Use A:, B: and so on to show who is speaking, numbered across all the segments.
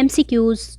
A: MCQs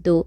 A: 2।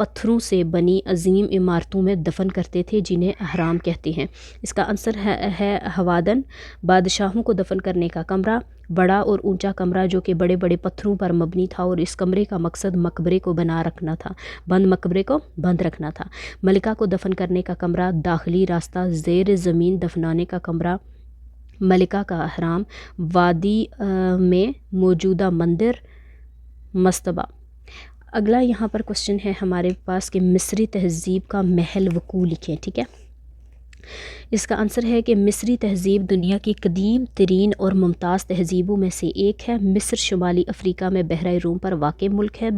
A: پتھروں سے بنی عظیم عمارتوں میں دفن کرتے تھے جنہیں اہرام کہتے ہیں۔ اس کا آنسر ہے ہوادن، بادشاہوں کو دفن کرنے کا کمرہ، بڑا اور اونچا کمرہ جو کہ بڑے بڑے پتھروں پر مبنی تھا، اور اس کمرے کا مقصد مقبرے کو مقبرے کو بند رکھنا تھا۔ ملکہ کو دفن کرنے کا کمرہ، داخلی راستہ، زیر زمین دفنانے کا کمرہ، ملکہ کا اہرام، وادی میں موجودہ مندر، مستبہ۔ اگلا یہاں پر کوشچن ہے ہمارے پاس کہ مصری تہذیب کا محل وقوع لکھیں، ٹھیک ہے۔ اس کا آنسر ہے کہ مصری تہذیب دنیا کی قدیم ترین اور ممتاز تہذیبوں میں سے ایک ہے۔ مصر شمالی افریقہ میں بحیرہ روم پر واقع ملک ہے۔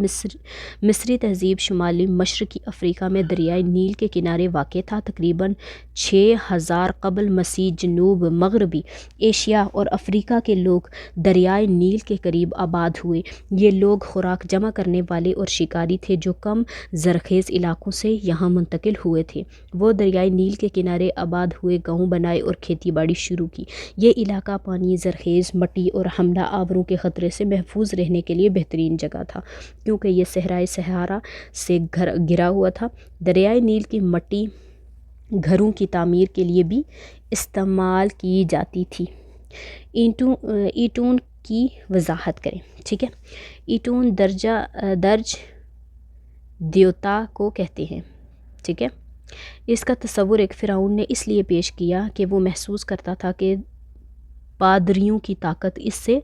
A: مصری تہذیب شمالی مشرقی افریقہ میں دریائے نیل کے کنارے واقع تھا۔ تقریباً 6000 قبل مسیح جنوب مغربی ایشیا اور افریقہ کے لوگ دریائے نیل کے قریب آباد ہوئے۔ یہ لوگ خوراک جمع کرنے والے اور شکاری تھے جو کم زرخیز علاقوں سے یہاں منتقل ہوئے تھے۔ وہ دریائے نیل کے کنارے آباد ہوئے، گاؤں بنائے اور کھیتی باڑی شروع کی۔ یہ علاقہ پانی، زرخیز مٹی اور حملہ آوروں کے خطرے سے محفوظ رہنے کے لیے بہترین جگہ تھا کیونکہ یہ صحرائے صحارا سے گھرا ہوا تھا۔ دریائے نیل کی مٹی گھروں کی تعمیر کے لیے بھی استعمال کی جاتی تھی۔ ایٹون کی وضاحت کریں، ٹھیک ہے۔ ایٹون درج دیوتا کو کہتے ہیں، ٹھیک ہے۔ اس کا تصور ایک فرعون نے اس لیے پیش کیا کہ وہ محسوس کرتا تھا کہ پادریوں کی طاقت اس سے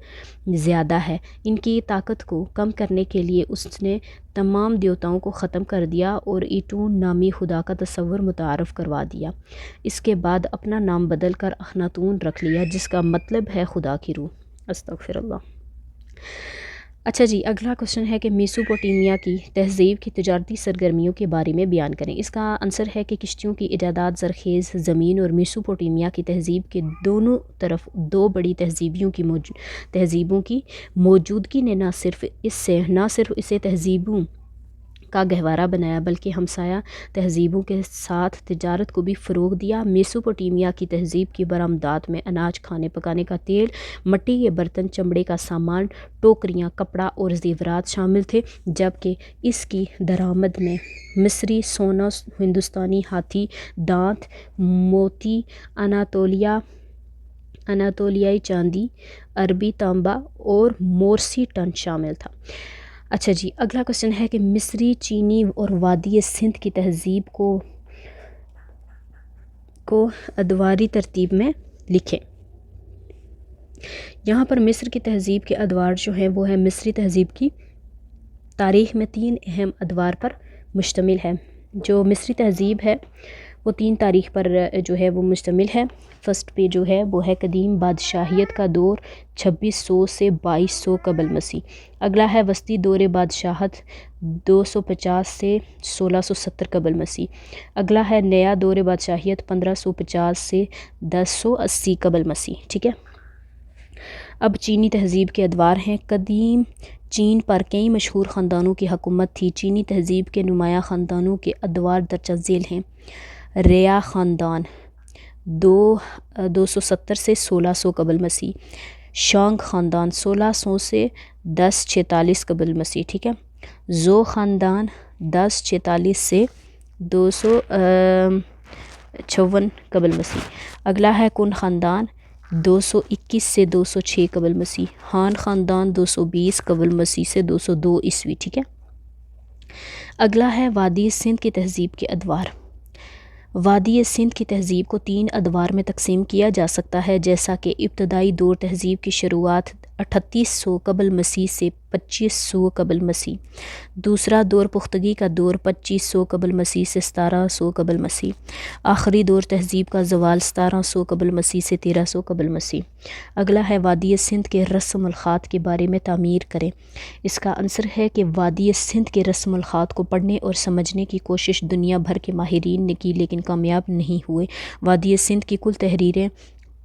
A: زیادہ ہے۔ ان کی طاقت کو کم کرنے کے لیے اس نے تمام دیوتاؤں کو ختم کر دیا اور ایٹون نامی خدا کا تصور متعارف کروا دیا۔ اس کے بعد اپنا نام بدل کر اخناتون رکھ لیا جس کا مطلب ہے خدا کی روح۔ استغفر اللہ۔ اچھا جی، اگلا کوشچن ہے کہ میسوپوٹیمیا کی تہذیب کی تجارتی سرگرمیوں کے بارے میں بیان کریں۔ اس کا آنسر ہے کہ کشتیوں کی ایجادات، زرخیز زمین اور میسوپوٹیمیا کی تہذیب کے دونوں طرف دو بڑی تہذیبوں کی موجودگی نے نہ صرف اسے تہذیبوں کا گہوارہ بنایا بلکہ ہمسایہ تہذیبوں کے ساتھ تجارت کو بھی فروغ دیا۔ میسوپوٹیمیا کی تہذیب کی برآمدات میں اناج، کھانے پکانے کا تیل، مٹی کے برتن، چمڑے کا سامان، ٹوکریاں، کپڑا اور زیورات شامل تھے، جبکہ اس کی درآمد میں مصری سونا، ہندوستانی ہاتھی دانت، موتی، اناتولیائی چاندی، عربی تانبا اور مورسی ٹن شامل تھا۔ اچھا جی، اگلا کوشچن ہے کہ مصری، چینی اور وادی سندھ کی تہذیب کو ادواری ترتیب میں لکھیں۔ یہاں پر مصر کی تہذیب کے ادوار جو ہیں وہ ہے مصری تہذیب کی تاریخ میں 3 اہم ادوار پر مشتمل ہے۔ جو مصری تہذیب ہے وہ 3 تاریخ پر جو ہے وہ مشتمل ہے۔ فرسٹ پہ جو ہے وہ ہے قدیم بادشاہیت کا دور 2600 سے 2200 قبل مسیح۔ اگلا ہے وسطی دور بادشاہت 250 سے 1670 قبل مسیح۔ اگلا ہے نیا دور بادشاہیت 1550 سے 1080 قبل مسیح، ٹھیک ہے۔ اب چینی تہذیب کے ادوار ہیں۔ قدیم چین پر کئی مشہور خاندانوں کی حکومت تھی۔ چینی تہذیب کے نمایاں خاندانوں کے ادوار درج ذیل ہیں۔ ریا خاندان 270 سے 1600 قبل مسیح۔ شانگ خاندان 1600 سے 1046 قبل مسیح، ٹھیک ہے۔ زو خاندان 1046 سے 256 قبل مسیح۔ اگلا ہے کن خاندان 221 سے 206 قبل مسیح۔ ہان خاندان 220 قبل مسیح سے 202 عیسوی، ٹھیک ہے۔ اگلا ہے وادی سندھ کی تہذیب کے ادوار۔ وادی سندھ کی تہذیب کو 3 ادوار میں تقسیم کیا جا سکتا ہے، جیسا کہ ابتدائی دور تہذیب کی شروعات 3800 قبل مسیح سے 2500 قبل مسیح۔ دوسرا دور پختگی کا دور 2500 قبل مسیح سے 1700 قبل مسیح۔ آخری دور تہذیب کا زوال 1700 قبل مسیح سے 1300 قبل مسیح۔ اگلا ہے وادی سندھ کے رسم الخط کے بارے میں تعمیر کریں۔ اس کا آنسر ہے کہ وادی سندھ کے رسم الخط کو پڑھنے اور سمجھنے کی کوشش دنیا بھر کے ماہرین نے کی لیکن کامیاب نہیں ہوئے۔ وادی سندھ کی کل تحریریں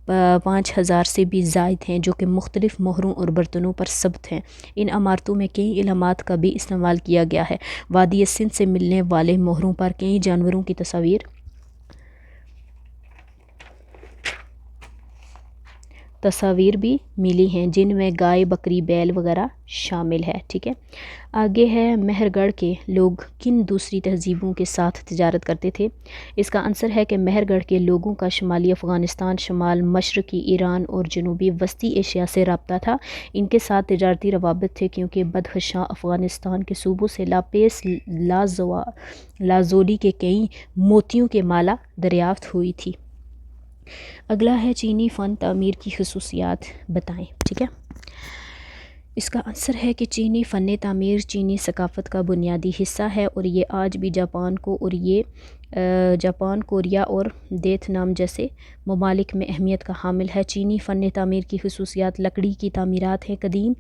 A: 5000 سے بھی زائد ہیں جو کہ مختلف مہروں اور برتنوں پر ثبت ہیں۔ ان عمارتوں میں کئی علامات کا بھی استعمال کیا گیا ہے۔ وادی سندھ سے ملنے والے مہروں پر کئی جانوروں کی تصاویر تصاویر بھی ملی ہیں جن میں گائے، بکری، بیل وغیرہ شامل ہے، ٹھیک ہے۔ آگے ہے مہر گڑھ کے لوگ کن دوسری تہذیبوں کے ساتھ تجارت کرتے تھے؟ اس کا آنسر ہے کہ مہر گڑھ کے لوگوں کا شمالی افغانستان، شمال مشرقی ایران اور جنوبی وسطی ایشیا سے رابطہ تھا۔ ان کے ساتھ تجارتی روابط تھے کیونکہ بدخشاں افغانستان کے صوبوں سے لاپیس لازولی کے کئی موتیوں کے مالا دریافت ہوئی تھی۔ اگلا ہے چینی فن تعمیر کی خصوصیات بتائیں، ٹھیک ہے۔ اس کا آنسر ہے کہ چینی فن تعمیر چینی ثقافت کا بنیادی حصہ ہے اور یہ آج بھی جاپان، کوریا اور ویتنام جیسے ممالک میں اہمیت کا حامل ہے۔ چینی فن تعمیر کی خصوصیات لکڑی کی تعمیرات ہیں۔ قدیم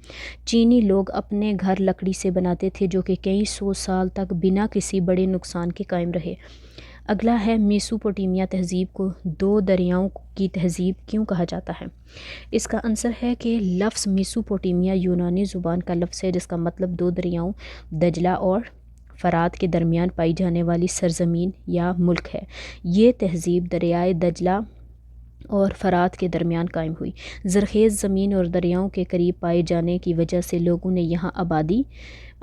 A: چینی لوگ اپنے گھر لکڑی سے بناتے تھے جو کہ کئی سو سال تک بنا کسی بڑے نقصان کے قائم رہے۔ اگلا ہے میسوپوٹیمیا تہذیب کو دو دریاؤں کی تہذیب کیوں کہا جاتا ہے؟ اس کا آنسر ہے کہ لفظ میسوپوٹیمیا یونانی زبان کا لفظ ہے جس کا مطلب دو دریاؤں دجلہ اور فرات کے درمیان پائی جانے والی سرزمین یا ملک ہے۔ یہ تہذیب دریائے دجلہ اور فرات کے درمیان قائم ہوئی۔ زرخیز زمین اور دریاؤں کے قریب پائے جانے کی وجہ سے لوگوں نے یہاں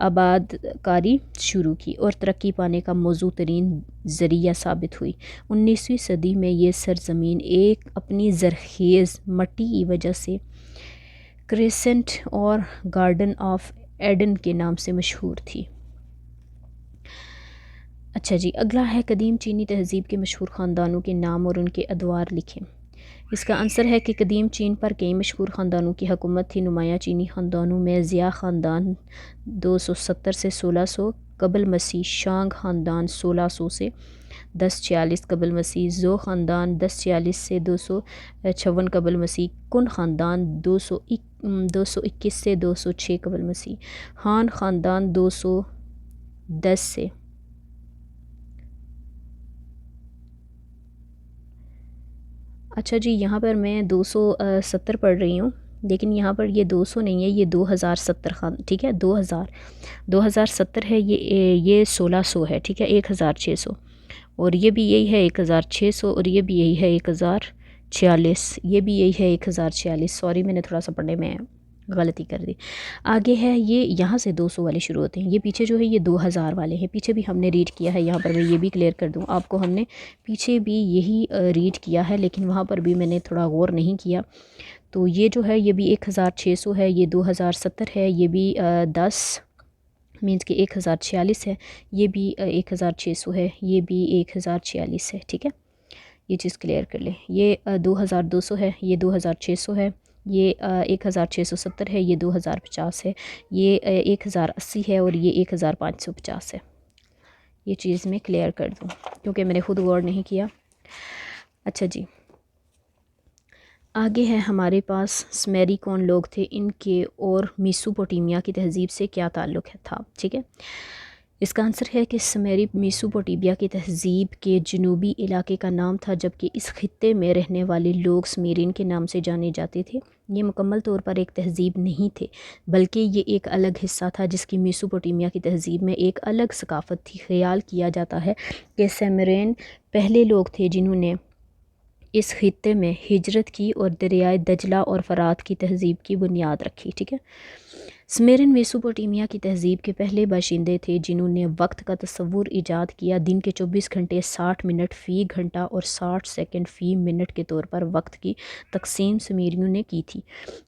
A: آباد کاری شروع کی اور ترقی پانے کا موزوں ترین ذریعہ ثابت ہوئی۔ 19ویں صدی میں یہ سرزمین اپنی زرخیز مٹی کی وجہ سے کریسنٹ اور گارڈن آف ایڈن کے نام سے مشہور تھی۔ اچھا جی، اگلا ہے قدیم چینی تہذیب کے مشہور خاندانوں کے نام اور ان کے ادوار لکھیں۔ اس کا آنسر ہے کہ قدیم چین پر کئی مشہور خاندانوں کی حکومت تھی۔ نمایاں چینی خاندانوں میں زیا خاندان 270 سے 1600 قبل مسیح، شانگ خاندان 1600 سے 1046 قبل مسیح، زو خاندان 1046 سے 256 قبل مسیح، کن خاندان 221 سے 206 قبل مسیح، ہان خاندان 210 سے اچھا جی، یہاں پر میں 270 پڑھ رہی ہوں لیکن یہاں پر یہ 200 نہیں ہے، یہ 2070 ٹھیک ہے، 2070 ہے، یہ 1600 ہے، ٹھیک ہے، 1600 اور یہ بھی یہی ہے 1600 اور یہ بھی یہی ہے 1046، یہ بھی یہی ہے 1046، سوری میں نے تھوڑا سا پڑھنے میں غلطی کر دی۔ آگے ہے یہ یہاں سے 200 والے شروع ہوتے ہیں، یہ پیچھے جو ہے یہ 2000 والے ہیں، پیچھے بھی ہم نے ریڈ کیا ہے، یہاں پر میں یہ بھی کلیئر کر دوں آپ کو، ہم نے پیچھے بھی یہی ریڈ کیا ہے لیکن وہاں پر بھی میں نے تھوڑا غور نہیں کیا۔ تو یہ جو ہے یہ بھی 1600 ہے، یہ 2070 ہے، یہ بھی 10 مینس کہ 1046 ہے، یہ بھی 1600 ہے، یہ بھی 1046 ہے، ٹھیک ہے، یہ چیز کلیئر کر لیں۔ یہ 2200 ہے، یہ 2600 ہے، یہ 1670 ہے، یہ 2050 ہے، یہ 1080 ہے اور یہ 1550 ہے۔ یہ چیز میں کلیئر کر دوں کیونکہ میں نے خود غور نہیں کیا۔ اچھا جی، آگے ہے ہمارے پاس سمیری کون لوگ تھے، ان کے اور میسوپوٹیمیا کی تہذیب سے کیا تعلق تھا، ٹھیک ہے۔ اس کا آنسر ہے کہ سمیری میسوپوٹیمیا کی تہذیب کے جنوبی علاقے کا نام تھا جبکہ اس خطے میں رہنے والے لوگ سمیرین کے نام سے جانے جاتے تھے۔ یہ مکمل طور پر ایک تہذیب نہیں تھے بلکہ یہ ایک الگ حصہ تھا جس کی میسوپوٹیمیا کی تہذیب میں ایک الگ ثقافت تھی۔ خیال کیا جاتا ہے کہ سمیرین پہلے لوگ تھے جنہوں نے اس خطے میں ہجرت کی اور دریائے دجلہ اور فرات کی تہذیب کی بنیاد رکھی، ٹھیک ہے۔ سمیرن میسوپوٹیمیا کی تہذیب کے پہلے باشندے تھے جنہوں نے وقت کا تصور ایجاد کیا۔ دن کے 24 گھنٹے 60 منٹ فی گھنٹہ اور 60 سیکنڈ فی منٹ کے طور پر وقت کی تقسیم سمیریوں نے کی تھی۔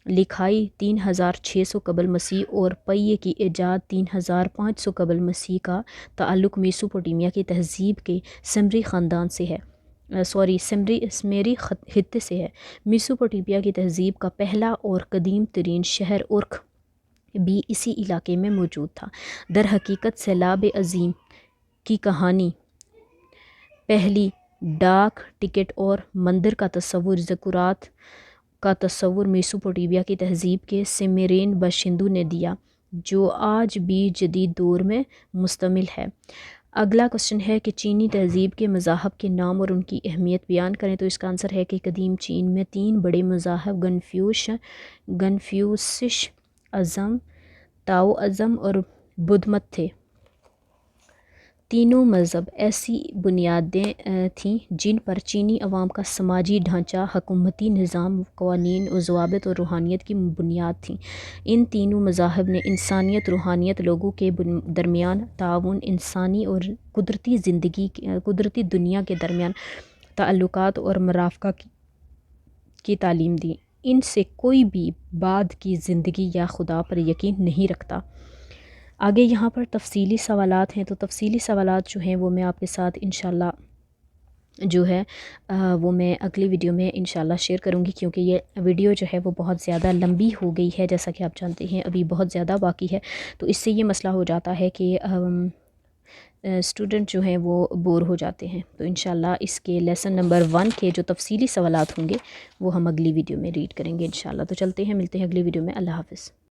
A: لکھائی 3600 قبل مسیح اور پہیے کی ایجاد 3500 قبل مسیح کا تعلق میسوپوٹیمیا کی تہذیب کے سمری خاندان سے ہے، سمیری خطے سے ہے۔ میسوپوٹیمیا کی تہذیب کا پہلا اور قدیم ترین شہر اورک بھی اسی علاقے میں موجود تھا۔ در حقیقت سیلاب عظیم کی کہانی، پہلی ڈاک ٹکٹ اور مندر کا تصور، زکورات کا تصور میسوپوٹیمیا کی تہذیب کے سمیرین باشندوں نے دیا جو آج بھی جدید دور میں مستعمل ہے۔ اگلا کوشچن ہے کہ چینی تہذیب کے مذاہب کے نام اور ان کی اہمیت بیان کریں۔ تو اس کا آنسر ہے کہ قدیم چین میں 3 بڑے مذاہب کنفیوشش ازم، تاؤ ازم اور بدھ مت تھے۔ تینوں مذہب ایسی بنیادیں تھیں جن پر چینی عوام کا سماجی ڈھانچہ، حکومتی نظام، قوانین و ضوابط اور روحانیت کی بنیاد تھیں۔ ان تینوں مذاہب نے انسانیت، روحانیت، لوگوں کے درمیان تعاون، انسانی اور قدرتی دنیا کے درمیان تعلقات اور مرافقت کی تعلیم دی۔ ان سے کوئی بھی بعد کی زندگی یا خدا پر یقین نہیں رکھتا۔ آگے یہاں پر تفصیلی سوالات ہیں، تو تفصیلی سوالات جو ہیں وہ میں آپ کے ساتھ انشاءاللہ جو ہے وہ میں اگلی ویڈیو میں انشاءاللہ شیئر کروں گی، کیونکہ یہ ویڈیو جو ہے وہ بہت زیادہ لمبی ہو گئی ہے، جیسا کہ آپ جانتے ہیں ابھی بہت زیادہ باقی ہے، تو اس سے یہ مسئلہ ہو جاتا ہے کہ اسٹوڈنٹ جو ہیں وہ بور ہو جاتے ہیں۔ تو انشاءاللہ اس کے لیسن نمبر 1 کے جو تفصیلی سوالات ہوں گے وہ ہم اگلی ویڈیو میں ریڈ کریں گے انشاءاللہ۔ تو چلتے ہیں، ملتے ہیں اگلی ویڈیو میں۔ اللہ حافظ۔